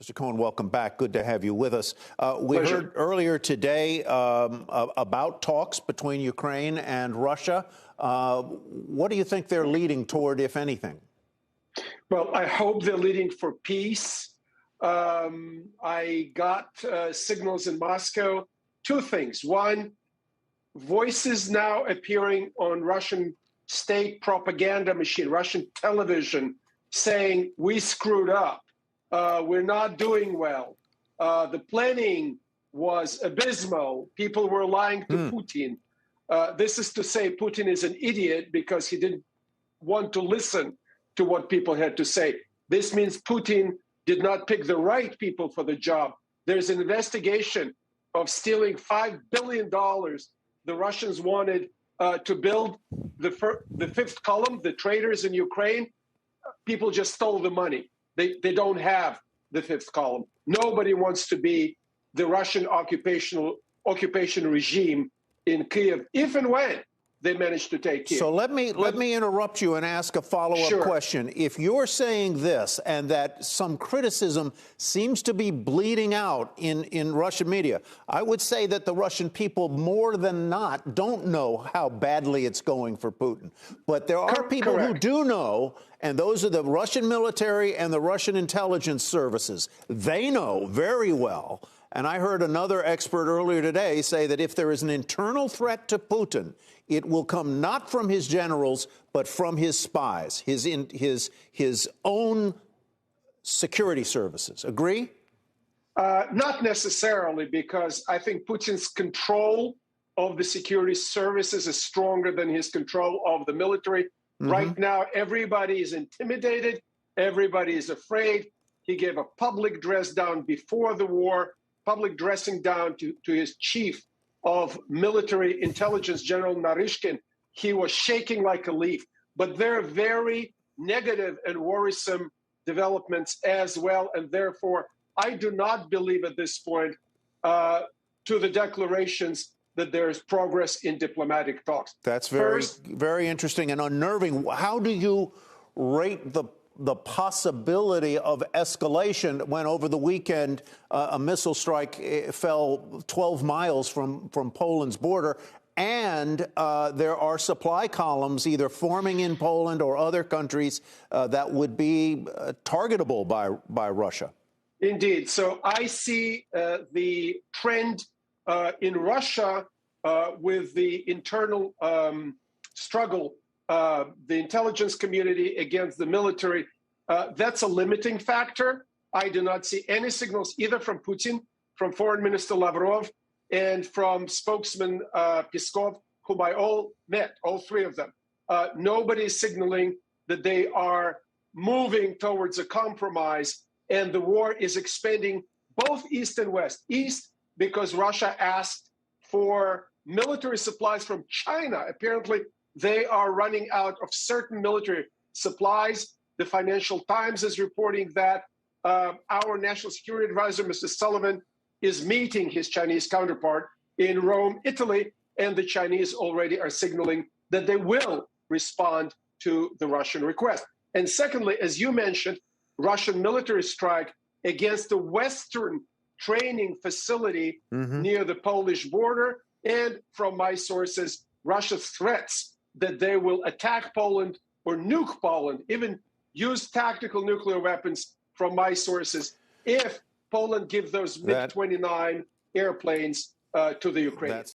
Mr. Cohen, welcome back. Good to have you with us. We heard earlier today about talks between Ukraine and Russia. What do you think they're leading toward, if anything? Well, I hope they're leading for peace. I got signals in Moscow. Two things. One, voices now appearing on Russian state propaganda machine, Russian television, saying we screwed up. We're not doing well. The planning was abysmal. People were lying to Putin. This is to say Putin is an idiot because he didn't want to listen to what people had to say. This means Putin did not pick the right people for the job. There's an investigation of stealing $5 billion the Russians wanted to build the fifth column, the traitors in Ukraine. People just stole the money. They don't have the fifth column. Nobody wants to be the Russian occupation regime in Kiev, if and when they manage to take Kiev. So let me interrupt you and ask a follow-up question. If you're saying this and that some criticism seems to be bleeding out in Russian media, I would say that the Russian people more than not don't know how badly it's going for Putin. But there are people who do know, and those are the Russian military and the Russian intelligence services. They know very well. And I heard another expert earlier today say that if there is an internal threat to Putin, it will come not from his generals, but from his spies, his own security services. Agree? Not necessarily, because I think Putin's control of the security services is stronger than his control of the military. Right now, everybody is intimidated. Everybody is afraid. He gave a public dress down before the war, public dressing down to his chief of military intelligence, General Narishkin. He was shaking like a leaf. But there are very negative and worrisome developments as well. And therefore, I do not believe at this point to the declarations that there is progress in diplomatic talks. That's very interesting and unnerving. How do you rate the possibility of escalation when over the weekend a missile strike fell 12 miles from Poland's border, and there are supply columns either forming in Poland or other countries that would be targetable by Russia? Indeed. So I see the trend in Russia with the internal struggle, the intelligence community against the military. That's a limiting factor. I do not see any signals either from Putin, from Foreign Minister Lavrov, and from spokesman Peskov, whom I all met, all three of them. Nobody is signaling that they are moving towards a compromise, and the war is expanding both east and west. East, because Russia asked for military supplies from China. Apparently, they are running out of certain military supplies. The Financial Times is reporting that our national security advisor, Mr. Sullivan, is meeting his Chinese counterpart in Rome, Italy, and the Chinese already are signaling that they will respond to the Russian request. And secondly, as you mentioned, Russian military strike against the Western training facility near the Polish border, and from my sources, Russia's threats that they will attack Poland or nuke Poland, even use tactical nuclear weapons, from my sources, if Poland gives those MiG-29 airplanes to the Ukrainians.